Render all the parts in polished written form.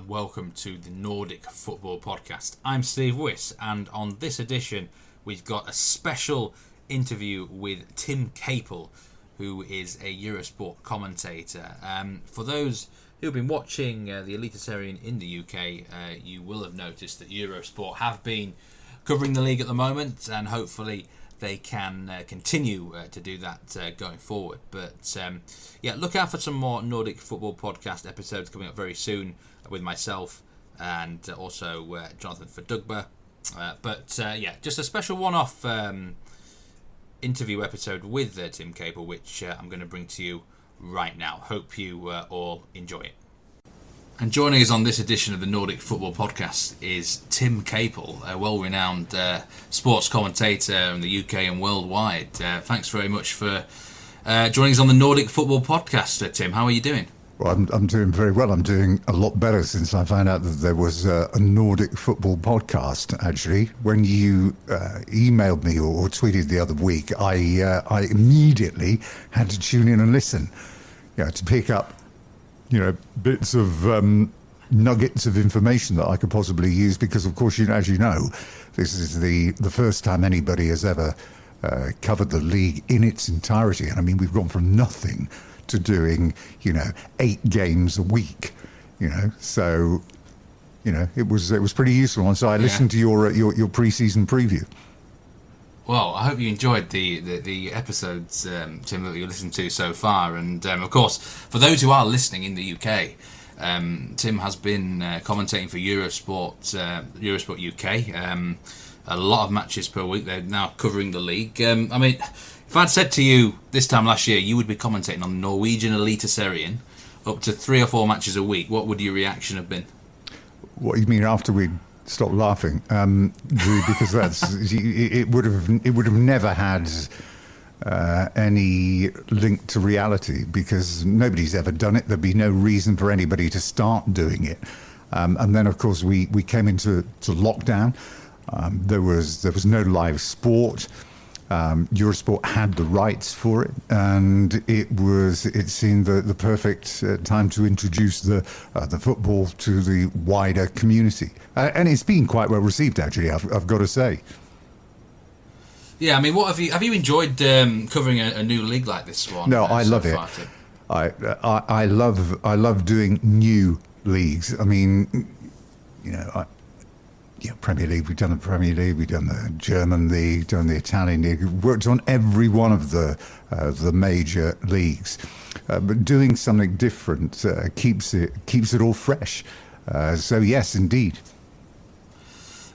and welcome to the Nordic Football Podcast. I'm Steve Wiss, and on this edition we've got a special interview with Tim Caple, who is a Eurosport commentator. For those who've been watching the Eliteserien in the UK, you will have noticed that Eurosport have been covering the league at the moment, and hopefully they can continue to do that going forward. But look out for some more Nordic Football Podcast episodes coming up very soon with myself and also Jonathan Verdugba. Just a special one-off interview episode with Tim Caple, which I'm going to bring to you right now. Hope you all enjoy it. And joining us on this edition of the Nordic Football Podcast is Tim Caple, a well-renowned sports commentator in the UK and worldwide. Thanks very much for joining us on the Nordic Football Podcast, Tim. How are you doing? Well, I'm doing very well. I'm doing a lot better since I found out that there was a Nordic Football Podcast, actually. When you emailed me or tweeted the other week, I immediately had to tune in and listen, to pick up bits of nuggets of information that I could possibly use, because, of course, as you know, this is the first time anybody has ever covered the league in its entirety. And I mean, we've gone from nothing to doing, 8 games a week, So, it was pretty useful. And so I listened to your pre-season preview. Well, I hope you enjoyed the episodes, Tim, that you listened to so far. And, of course, for those who are listening in the UK, Tim has been commentating for Eurosport UK. A lot of matches per week. They're now covering the league. If I'd said to you this time last year you would be commentating on the Norwegian Eliteserien up to 3 or 4 matches a week, what would your reaction have been? What you mean after we stop laughing, because it would have never had any link to reality, because nobody's ever done it. There'd be no reason for anybody to start doing it. And then, of course, we came into lockdown. There was no live sport. Eurosport had the rights for it, and it seemed the perfect time to introduce the football to the wider community, and it's been quite well received, actually. I've got to say. Yeah, I mean, what have you enjoyed covering a new league like this one? No, I love it. I love doing new leagues. I mean, Premier League, we've done the Premier League, we've done the German League, done the Italian League, worked on every one of the major leagues. But doing something different keeps it all fresh. So yes, indeed.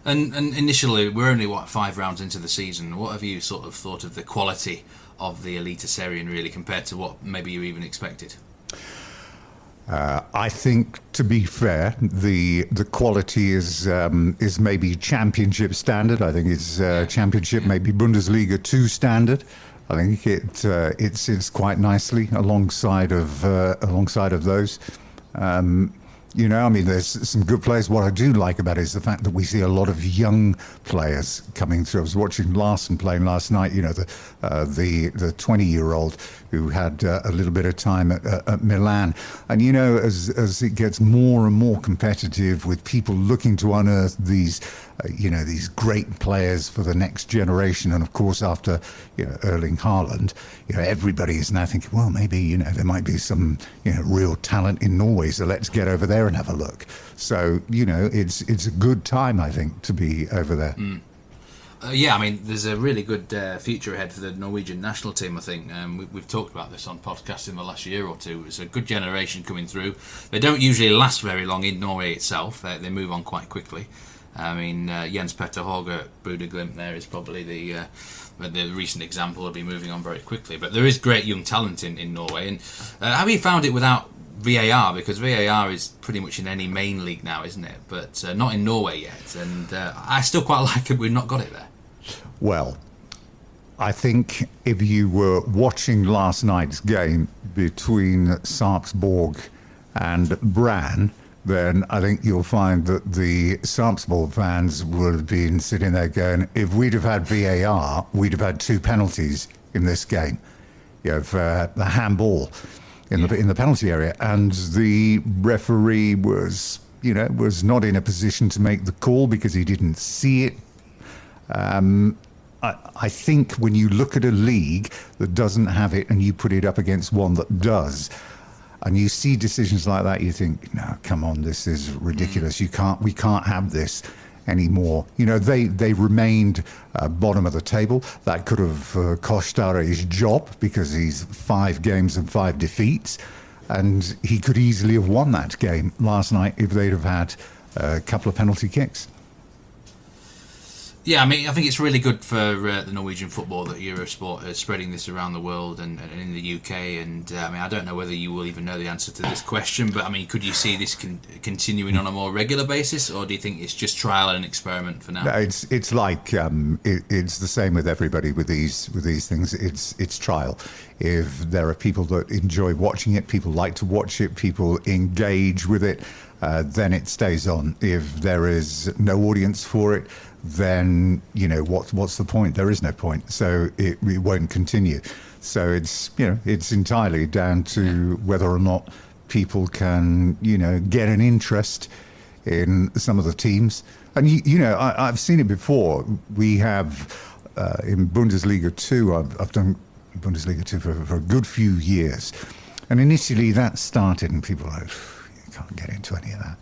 And initially, we're only 5 rounds into the season. What have you sort of thought of the quality of the Eliteserien, really, compared to what maybe you even expected? I think, to be fair, the quality is maybe Championship standard. I think it's Championship, maybe Bundesliga 2 standard. I think it sits quite nicely alongside of those. There's some good players. What I do like about it is the fact that we see a lot of young players coming through. I was watching Larson playing last night, the 20-year-old who had a little bit of time at Milan. And, as it gets more and more competitive, with people looking to unearth these great players for the next generation. And, of course, after, Erling Haaland, everybody is now thinking, well, maybe, there might be some, real talent in Norway, so let's get over there and have a look. So, it's a good time, I think, to be over there. There's a really good future ahead for the Norwegian national team, I think. We've talked about this on podcasts in the last year or two. It's a good generation coming through. They don't usually last very long in Norway itself. They move on quite quickly. Jens Petter Hauge at Bodø/Glimt there is probably the recent example of be moving on very quickly. But there is great young talent in Norway. And have you found it without VAR? Because VAR is pretty much in any main league now, isn't it? But not in Norway yet. And I still quite like it we've not got it there. Well, I think if you were watching last night's game between Sarpsborg and Brann, then I think you'll find that the Sarpsborg fans would have been sitting there going, if we'd have had VAR, we'd have had 2 penalties in this game. You have the handball in the penalty area, and the referee was was not in a position to make the call because he didn't see it. I think when you look at a league that doesn't have it and you put it up against one that does, and you see decisions like that, you think, no, come on, this is ridiculous. We can't have this anymore. They remained bottom of the table. That could have cost Stara his job because he's 5 games and 5 defeats. And he could easily have won that game last night if they'd have had a couple of penalty kicks. Yeah, I think it's really good for the Norwegian football that Eurosport is spreading this around the world and in the UK. And I don't know whether you will even know the answer to this question, but could you see this continuing on a more regular basis, or do you think it's just trial and experiment for now? No, it's like it's the same with everybody with these things. It's trial. If there are people that enjoy watching it, people like to watch it, people engage with it, then it stays on. If there is no audience for it, then what's the point? There is no point, so it won't continue. So it's entirely down to whether or not people can get an interest in some of the teams. And I've seen it before. We have in Bundesliga 2. I've done Bundesliga 2 for a good few years, and initially that started, and people are like, you can't get into any of that,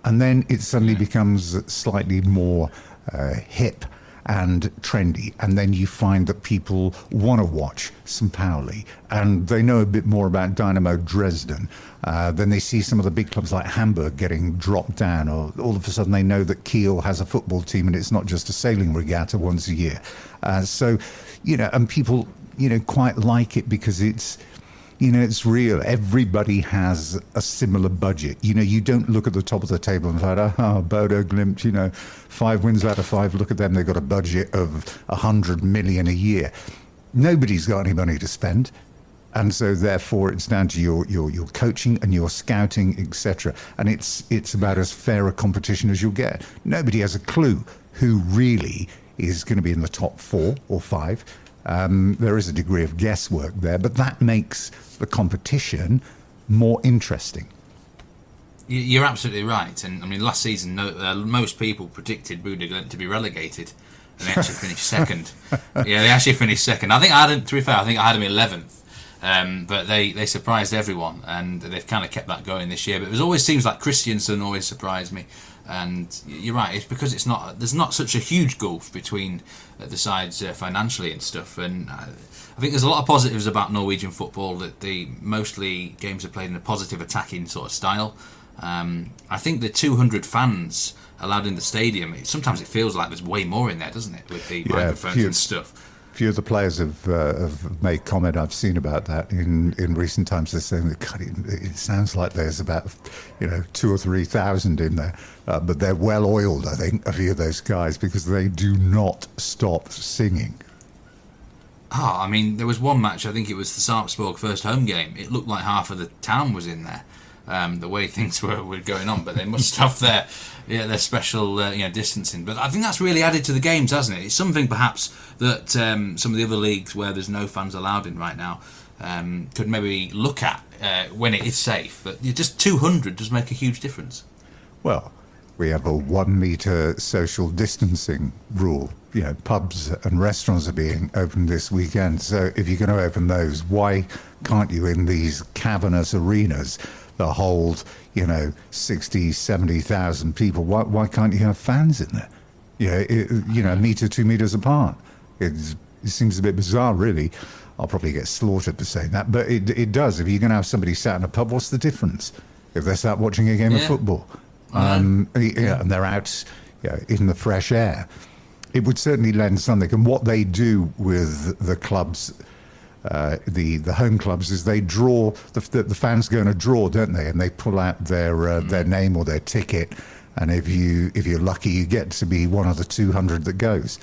and then it suddenly becomes slightly more hip and trendy, and then you find that people want to watch St. Pauli, and they know a bit more about Dynamo Dresden. Then they see some of the big clubs like Hamburg getting dropped down, or all of a sudden they know that Kiel has a football team and it's not just a sailing regatta once a year. And people quite like it because it's real. Everybody has a similar budget. You don't look at the top of the table and find, Bodo Glimt, 5 wins out of 5. Look at them. They've got a budget of 100 million a year. Nobody's got any money to spend. And so therefore it's down to your coaching and your scouting, etc. And it's about as fair a competition as you'll get. Nobody has a clue who really is going to be in the top 4 or 5. There is a degree of guesswork there, but that makes the competition more interesting. You're absolutely right. And last season, most people predicted Bodø Glimt to be relegated, and they actually finished second. Yeah, they actually finished second. I think I had them 11th, but they surprised everyone, and they've kind of kept that going this year. But it always seems like Christiansen always surprised me. And you're right, it's because there's not such a huge gulf between the sides financially and stuff. And I think there's a lot of positives about Norwegian football, that mostly games are played in a positive attacking sort of style. I think the 200 fans allowed in the stadium, sometimes it feels like there's way more in there, doesn't it, with the microphones and stuff. Few of the players have made comment I've seen about that in recent times. They're saying that, God, it sounds like there's about 2,000 or 3,000 in there, but they're well oiled, I think, a few of those guys, because they do not stop singing. There was one match, I think it was the Sarpsborg first home game. It looked like half of the town was in there, the way things were going on. But they must have their special distancing. But I think that's really added to the games, hasn't it? It's something perhaps that some of the other leagues where there's no fans allowed in right now could maybe look at when it is safe. But just 200 does make a huge difference. Well, we have a 1 metre social distancing rule. Pubs and restaurants are being opened this weekend. So if you're going to open those, why can't you in these cavernous arenas that hold, 60, 70,000 people? Why can't you have fans in there? A metre, 2 metres apart. It seems a bit bizarre, really. I'll probably get slaughtered for saying that, but it does. If you're going to have somebody sat in a pub, what's the difference if they start watching a game of football? And they're out in the fresh air? It would certainly lend something. And what they do with the clubs, the home clubs, is they draw, the fans go on a draw, don't they? And they pull out their name or their ticket. And if you're lucky, you get to be one of the 200 that goes.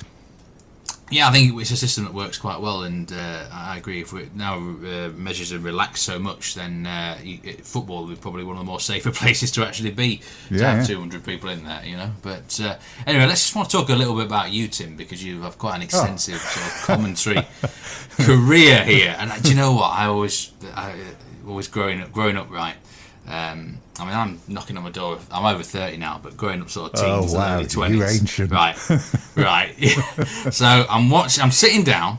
Yeah, I think it's a system that works quite well, and I agree. If measures are relaxed so much, then football would be probably one of the more safer places to actually be, to have 200 people in there, But anyway, let's just want to talk a little bit about you, Tim, because you have quite an extensive sort of commentary career here. And do you know what? I always growing up, right? I mean, I'm knocking on my door. I'm over 30 now, but growing up sort of teens Oh, wow, and early 20s. you ancient. Right, right. So I'm sitting down,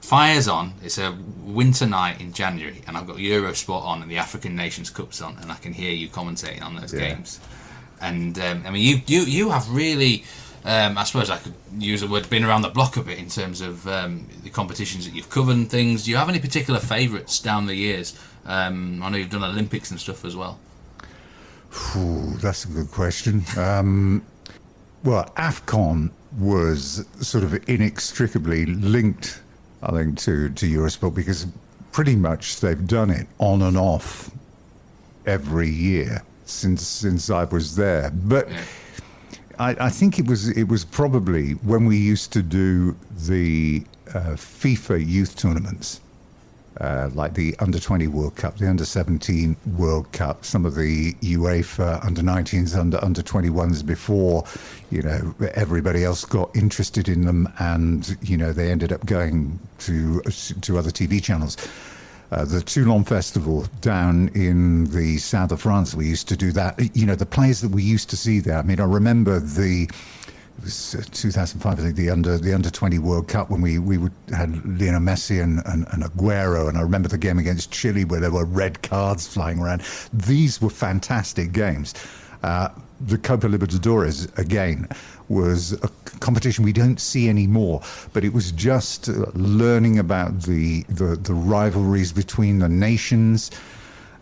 fire's on. It's a winter night in January, and I've got Eurosport on and the African Nations Cup's on, and I can hear you commentating on those games. And I mean, you have really, I suppose I could use the word, been around the block a bit in terms of the competitions that you've covered and things. Do you have any particular favourites down the years? I know you've done Olympics and stuff as well. Ooh, that's a good question. Well, AFCON was sort of inextricably linked, I think, to Eurosport, because pretty much they've done it on and off every year since I was there. But I think it was probably when we used to do the FIFA youth tournaments. Like the Under-20 World Cup, the Under-17 World Cup, some of the UEFA Under-19s, Under-21s before, everybody else got interested in them, and they ended up going to other TV channels. The Toulon Festival down in the south of France, we used to do that. The players that we used to see there. I mean, I remember it was 2005, I think, the under-20 World Cup, when we had Lionel Messi and Aguero, and I remember the game against Chile where there were red cards flying around. These were fantastic games. The Copa Libertadores, again, was a competition we don't see anymore, but it was just learning about the rivalries between the nations,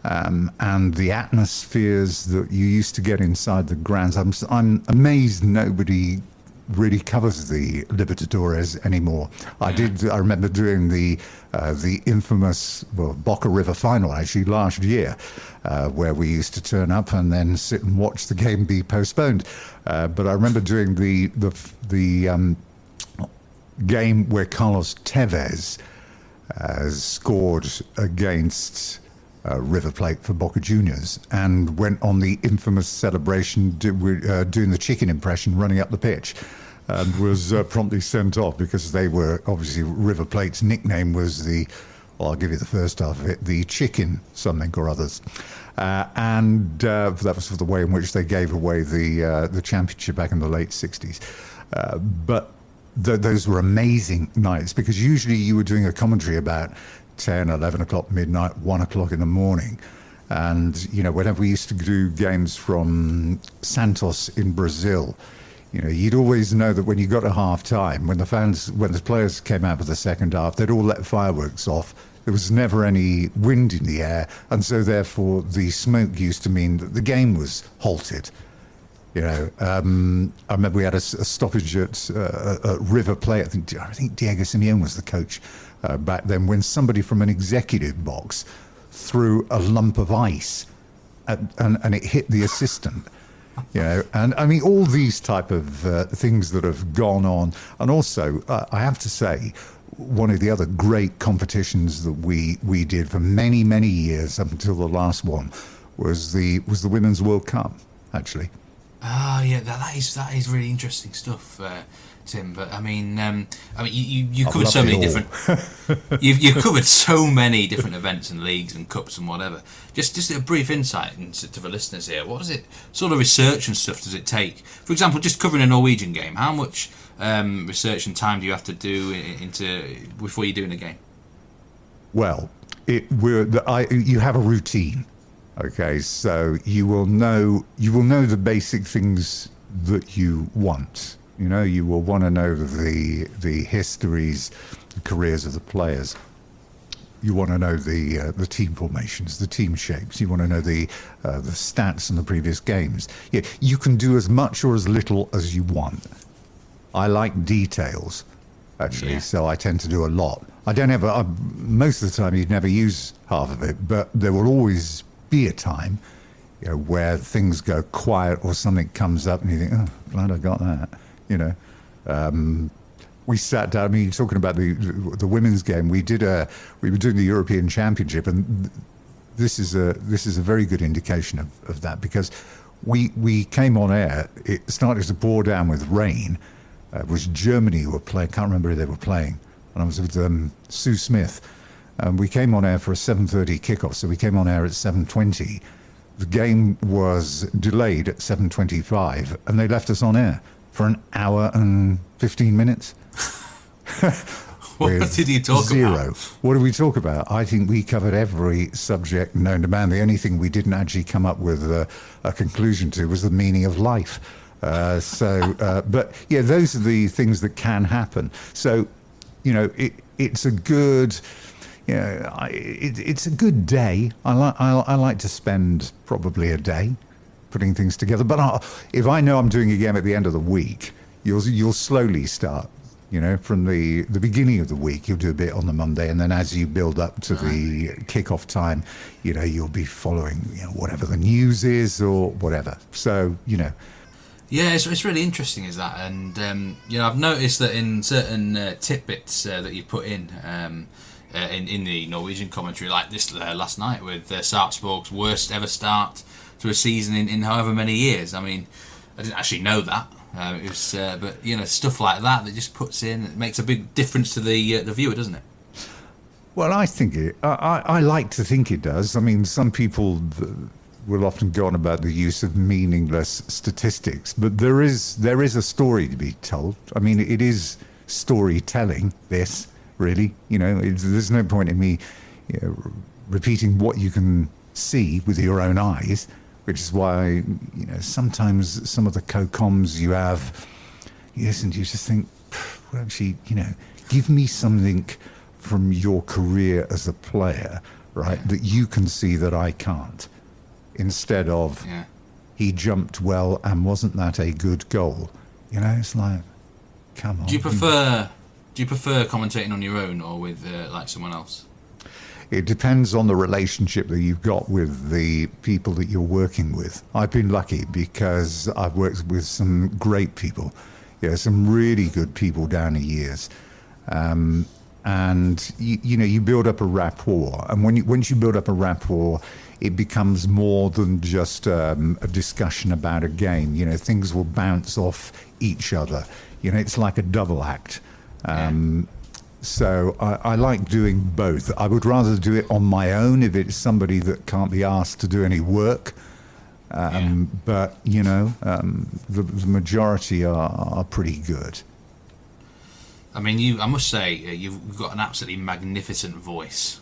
and the atmospheres that you used to get inside the grounds. I'm amazed nobody really covers the Libertadores anymore. I remember doing the infamous Boca River final actually last year, where we used to turn up and then sit and watch the game be postponed. But I remember doing the game where Carlos Tevez scored against River Plate for Boca Juniors, and went on the infamous celebration doing the chicken impression running up the pitch, and was promptly sent off because they were, obviously, River Plate's nickname was I'll give you the first half of it, the chicken something or others. And that was for the way in which they gave away the championship back in the late 60s. But those were amazing nights, because usually you were doing a commentary about 10, 11 o'clock midnight, 1 o'clock in the morning. And, whenever we used to do games from Santos in Brazil, you'd always know that when you got to half time, when the players came out for the second half, they'd all let fireworks off. There was never any wind in the air. And so therefore the smoke used to mean that the game was halted. I remember we had a stoppage at River Plate. I think Diego Simeone was the coach back then, when somebody from an executive box threw a lump of ice and it hit the assistant. And I mean, all these type of things that have gone on. And also, I have to say, one of the other great competitions that we did for many, many years up until the last one was the Women's World Cup, actually. Oh yeah, that is really interesting stuff, Tim. But I mean, you covered so many different. You've covered so many different events and leagues and cups and whatever. Just a brief insight to the listeners here. What is it? Sort of research and stuff does it take? For example, just covering a Norwegian game. How much research and time do you have to do before you're doing a game? Well, you have a routine. Okay, so you will know the basic things that you want. You will want to know the histories, the careers of the players. You want to know the team formations, the team shapes. You want to know the stats in the previous games. Yeah, you can do as much or as little as you want. I like details, actually, so I tend to do a lot. I don't ever. Most of the time, you'd never use half of it, but there will always be a time, where things go quiet or something comes up and you think, oh, glad I got that. We sat down. I mean, talking about the women's game, we were doing the European Championship, and this is a very good indication of that, because we came on air. It started to pour down with rain. It was Germany who were playing. Can't remember who they were playing, and I was with Sue Smith. We came on air for a 7:30 kickoff, so we came on air at 7:20, the game was delayed at 7:25, and they left us on air for an hour and 15 minutes. What did you talk about? What did we talk about? I think we covered every subject known to man. The only thing we didn't actually come up with a conclusion to was the meaning of life. But yeah, those are the things that can happen. So, it's a good, it's a good day. I like to spend probably a day putting things together. But if I know I'm doing a game at the end of the week, you'll slowly start. From the beginning of the week, you'll do a bit on the Monday, and then as you build up to the kickoff time, you'll be following whatever the news is or whatever. So, Yeah, it's really interesting, is that? And, I've noticed that in certain tidbits that you put in the Norwegian commentary, like this last night with Sarpsborg's worst ever start to a season in however many years. I mean, I didn't actually know that. It was, but stuff like that just puts in. It makes a big difference to the viewer, doesn't it? Well, I think I like to think it does. I mean, some people will often go on about the use of meaningless statistics, but there is a story to be told. I mean, it is storytelling. This really, there's no point in me repeating what you can see with your own eyes. Which is why, sometimes some of the co-coms you have, you listen to, you just think, well, actually, give me something from your career as a player, right, that you can see that I can't. Instead of, he jumped well and wasn't that a good goal? It's like, come on. Do you prefer commentating on your own or with like someone else? It depends on the relationship that you've got with the people that you're working with. I've been lucky because I've worked with some great people, some really good people down the years. And you build up a rapport. And once you build up a rapport, it becomes more than just a discussion about a game. Things will bounce off each other. It's like a double act. So I like doing both. I would rather do it on my own if it's somebody that can't be asked to do any work. But, the majority are pretty good. I mean, I must say, you've got an absolutely magnificent voice,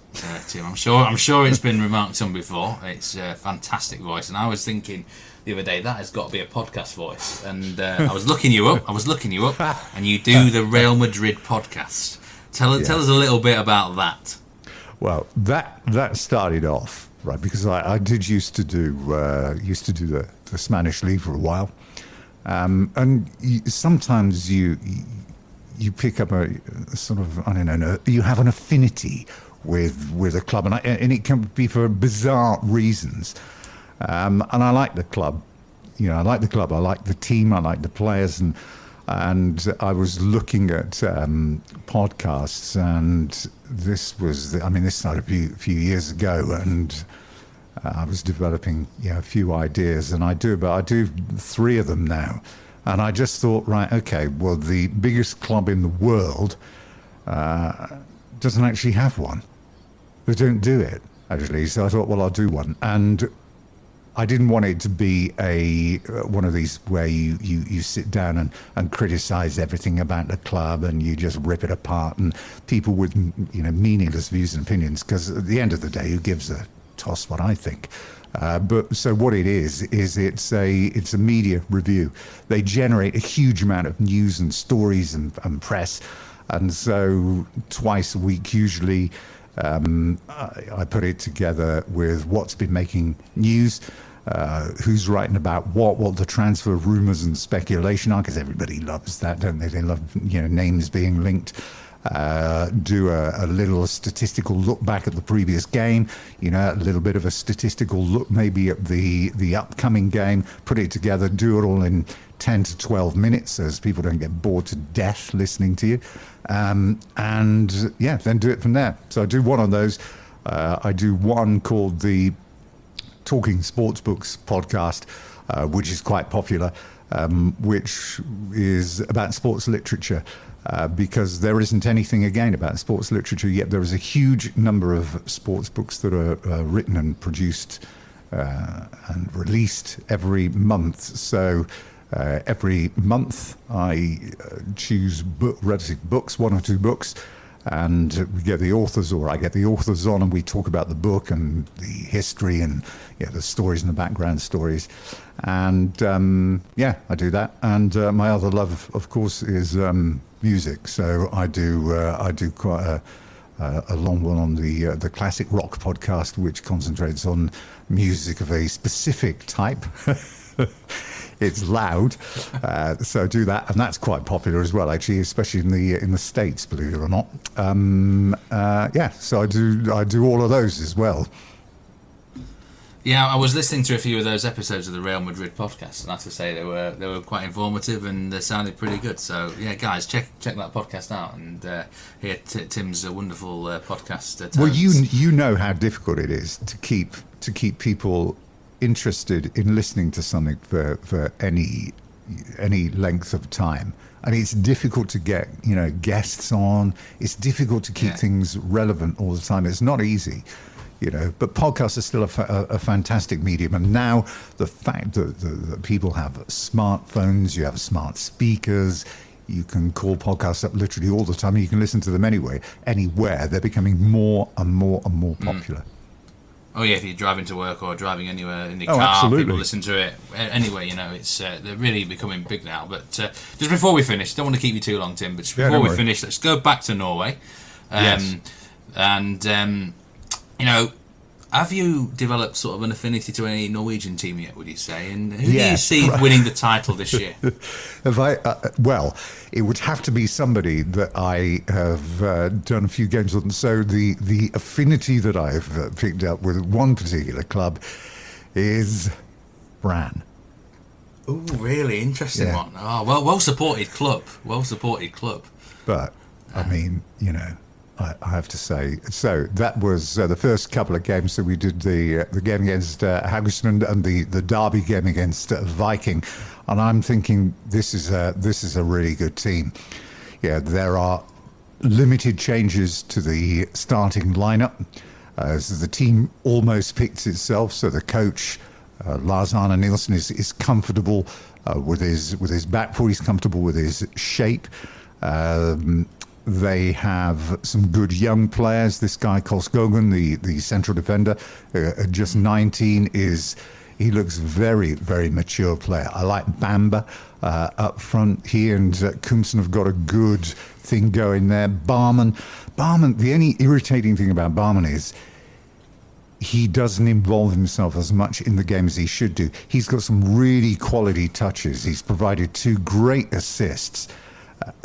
Tim. I'm sure it's been remarked on before. It's a fantastic voice. And I was thinking the other day, that has got to be a podcast voice. And I was looking you up, and you do the Real Madrid podcast. Tell us a little bit about that. Well, that started off right because I did used to do the Spanish league for a while, and sometimes you pick up a sort of you have an affinity with a club, and it can be for bizarre reasons, and I like the club, I like the team, I like the players, and I was looking at podcasts, and this started a few years ago, and I was developing a few ideas, and I do 3 of them now, and I just thought, right, okay, well, the biggest club in the world doesn't actually have one. They don't do it, actually, so I thought, well, I'll do one, and I didn't want it to be one of these where you sit down and criticize everything about the club and you just rip it apart, and people with meaningless views and opinions, because at the end of the day, who gives a toss what I think? But so what it is it's a media review. They generate a huge amount of news and stories and press, and so twice a week usually. I put it together with what's been making news, who's writing about what the transfer rumours and speculation are, because everybody loves that, don't they? They love names being linked. Do a little statistical look back at the previous game, a little bit of a statistical look maybe at the upcoming game, put it together, do it all in 10 to 12 minutes so as people don't get bored to death listening to you. And then do it from there. So I do one of those. I do one called the Talking Sportsbooks podcast, which is quite popular, which is about sports literature. Because there isn't anything, again, about sports literature, yet there is a huge number of sports books that are written and produced and released every month. So every month I choose books, one or two books, and we get the authors, or I get the authors on, and we talk about the book and the history and the stories and the background stories. And I do that. And my other love, of course, is music. So I do quite a long one on the Classic Rock podcast, which concentrates on music of a specific type. It's loud, so I do that, and that's quite popular as well, actually, especially in the States, believe it or not. So I do all of those as well. Yeah, I was listening to a few of those episodes of the Real Madrid podcast, and I have to say they were quite informative and they sounded pretty good. So yeah, guys, check that podcast out and hear Tim's wonderful podcast. Well, you know how difficult it is to keep people interested in listening to something for any length of time. I mean, it's difficult to get guests on. It's difficult to keep things relevant all the time. It's not easy. But podcasts are still a fantastic medium. And now the fact that people have smartphones, you have smart speakers, you can call podcasts up literally all the time, and you can listen to them anywhere. They're becoming more and more and more popular. Oh yeah, if you're driving to work or driving anywhere in your car, absolutely. People listen to it anyway. It's they're really becoming big now. But just before we finish, don't want to keep you too long, Tim. But just before we finish, let's go back to Norway. Yes. And have you developed sort of an affinity to any Norwegian team yet, would you say? And who do you see winning the title this year? Well, it would have to be somebody that I have done a few games with. So the affinity that I've picked up with one particular club is Brann. Oh, really interesting one. Oh, well supported club. But I mean, I have to say, so that was the first couple of games. So we did the game against Haugesund and the derby game against Viking, and I'm thinking this is a really good team. Yeah, there are limited changes to the starting lineup. So the team almost picked itself. So the coach Lars Arne Nielsen is comfortable with his back four. He's comfortable with his shape. They have some good young players. This guy, Kolskogen, the central defender, just 19, he looks very, very mature player. I like Bamba up front. He and Kumsen have got a good thing going there. Barman, the only irritating thing about Barman is he doesn't involve himself as much in the game as he should do. He's got some really quality touches. He's provided 2 great assists,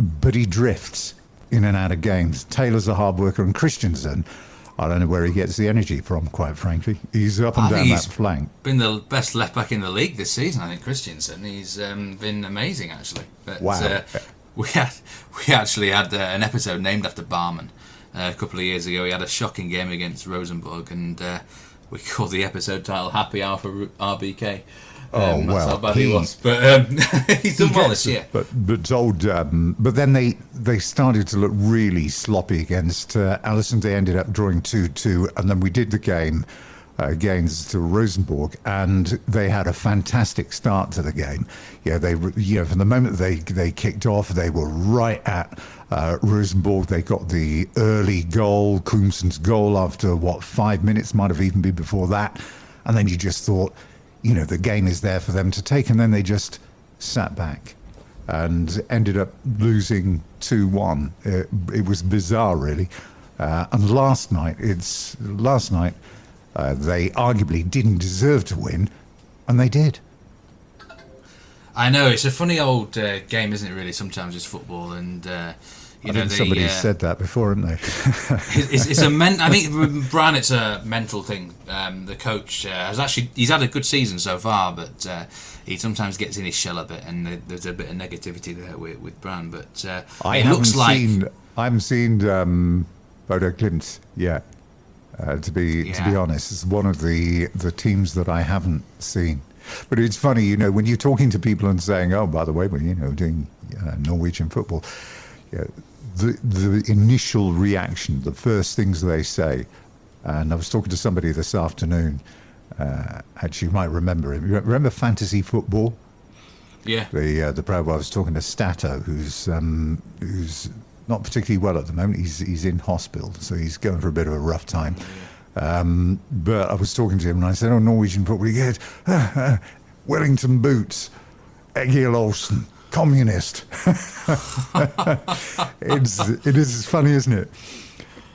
but he drifts in and out of games. Taylor's a hard worker, and Christensen, I don't know where he gets the energy from, quite frankly. He's up and down that flank. Been the best left back in the league this season, I think, Christensen. He's been amazing, actually. But, wow. We actually had an episode named after Barman a couple of years ago. He had a shocking game against Rosenborg, and we called the episode title "Happy Hour for RBK." That's how bad he was, but he's done well this year. But then they started to look really sloppy against Allison. They ended up drawing 2-2, and then we did the game against Rosenborg, and they had a fantastic start to the game. Yeah, from the moment they kicked off, they were right at Rosenborg. They got the early goal, Kumsen's goal, after 5 minutes, might have even been before that, and then you just thought, the game is there for them to take, and then they just sat back and ended up losing 2-1. It was bizarre, really. And last night, they arguably didn't deserve to win, and they did. I know, it's a funny old game, isn't it, really? Sometimes it's football, and I think somebody said that before, haven't they? I think with Brann, it's a mental thing. The coach he's had a good season so far, but he sometimes gets in his shell a bit, and there's a bit of negativity there with Brann. But I haven't seen Bodo Glimt yet. To be honest, it's one of the teams that I haven't seen. But it's funny, when you're talking to people and saying, "Oh, by the way, we're doing Norwegian football." Yeah, the initial reaction, the first things they say, and I was talking to somebody this afternoon Actually, you might remember him. You remember fantasy football? Yeah. The pro. I was talking to Stato, who's not particularly well at the moment. He's in hospital, so he's going for a bit of a rough time. But I was talking to him and I said, "Oh, Norwegian football." He goes, "Wellington boots, Egil Olsen, communist." It is funny, isn't it?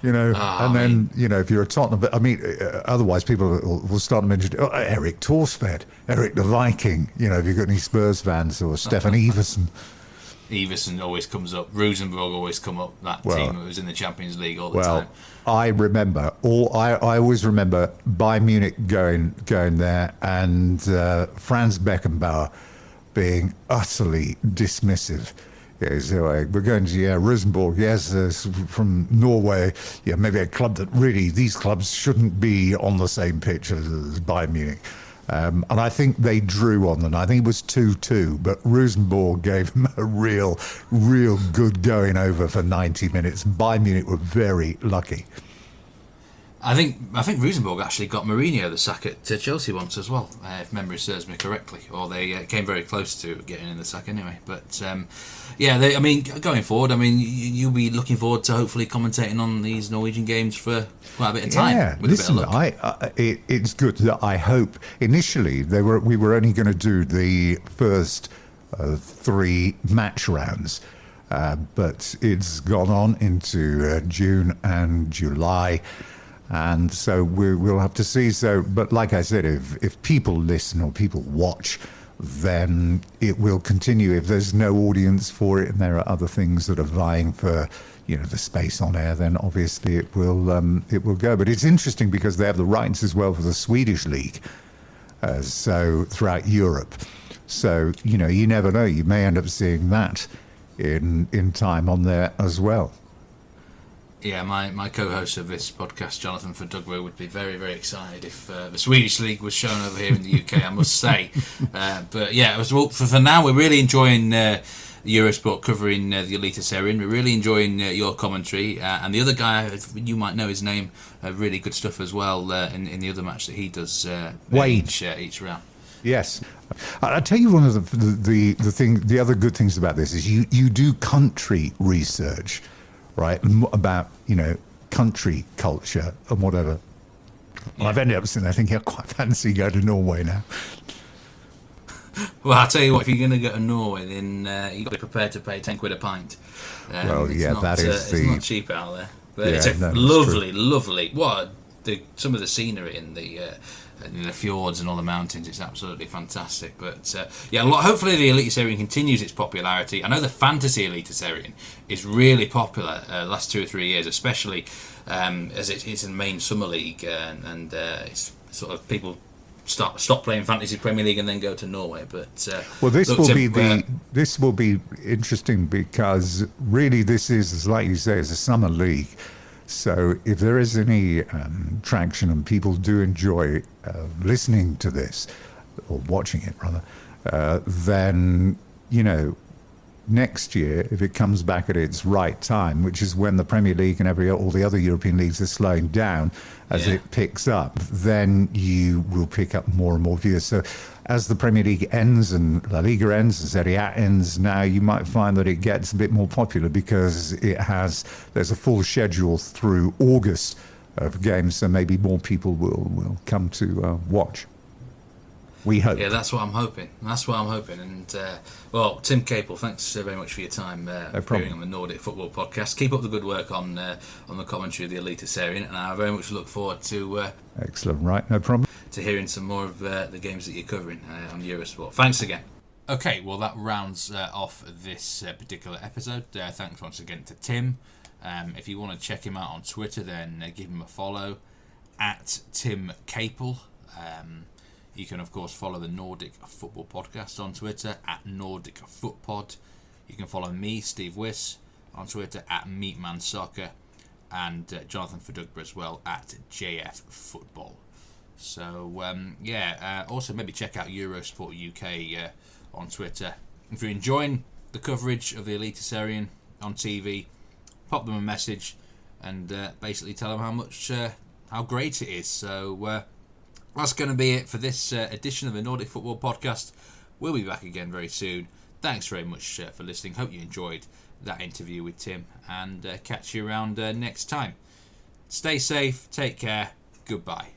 Then if you're a Tottenham, but I mean, otherwise people will start to mention Eric Torsved, Eric the Viking. Have you got any Spurs fans or Stefan Everson? Everson always comes up. Rosenborg always come up. That team that was in the Champions League all the time. I remember. I always remember Bayern Munich going there, and Franz Beckenbauer being utterly dismissive. Yeah, so we're going to Rosenborg. Yes, from Norway. Yeah, maybe a club that really these clubs shouldn't be on the same pitch as Bayern Munich. And I think they drew on them. I think it was 2-2, but Rosenborg gave them a real good going over for 90 minutes. Bayern Munich were very lucky. I think Rosenborg actually got Mourinho the sack at Chelsea once as well, if memory serves me correctly. Or they came very close to getting in the sack anyway. But going forward, you'll be looking forward to hopefully commentating on these Norwegian games for quite a bit of time. Yeah, listen, it's good. I hope initially we were only going to do the first 3 match rounds, but it's gone on into June and July. And so we'll have to see. So, but like I said, if people listen or people watch, then it will continue. If there's no audience for it and there are other things that are vying for, the space on air, then obviously it will go. But it's interesting because they have the rights as well for the Swedish league, so throughout Europe. So you never know. You may end up seeing that in time on there as well. Yeah, my co-host of this podcast, Jonathan Verdugbo, would be very, very excited if the Swedish League was shown over here in the UK, I must say. But yeah, for now, we're really enjoying Eurosport covering the Eliteserien. We're really enjoying your commentary. And the other guy, you might know his name, really good stuff as well in the other match that he does Wade. Each round. Yes. I'll tell you one of the other good things about this is you do country research, right, about, country culture and whatever. Well, I've ended up saying I think I quite fancy going to Norway now. Well, I'll tell you what, if you're going to go to Norway, then you've got to be prepared to pay 10 quid a pint. It's not cheap out there. But it's lovely. Some of the scenery in the fjords and all the mountains, it's absolutely fantastic. But hopefully the Eliteserien continues its popularity. I know the fantasy Eliteserien is really popular the last 2 or 3 years, especially as it's in the main summer league, and it's sort of people stop playing fantasy Premier League and then go to Norway. But this will be interesting because really this is, like you say, it's a summer league. So if there is any traction and people do enjoy listening to this, or watching it rather, then, next year, if it comes back at its right time, which is when the Premier League and all the other European leagues are slowing down as it picks up, then you will pick up more and more viewers. So as the Premier League ends and La Liga ends and Serie A ends now, you might find that it gets a bit more popular because there's a full schedule through August of games, so maybe more people will come to watch. We hope. Yeah, that's what I'm hoping. And, Tim Caple, thanks very much for your time appearing on the Nordic Football Podcast. Keep up the good work on the commentary of the Eliteserien, and I very much look forward to... Excellent, right, no problem. ...to hearing some more of the games that you're covering on Eurosport. Thanks again. Okay, well, that rounds off this particular episode. Thanks once again to Tim. If you want to check him out on Twitter, then give him a follow, at Tim Caple. You can, of course, follow the Nordic Football Podcast on Twitter, at Nordic Footpod. You can follow me, Steve Wiss, on Twitter, at MeatmanSoccer, and Jonathan Verdugbo as well, at JF Football. So, also maybe check out Eurosport UK on Twitter. If you're enjoying the coverage of the Eliteserien on TV, pop them a message and basically tell them how great it is. So, That's going to be it for this edition of the Nordic Football Podcast. We'll be back again very soon. Thanks very much for listening. Hope you enjoyed that interview with Tim, and catch you around next time. Stay safe, take care, goodbye.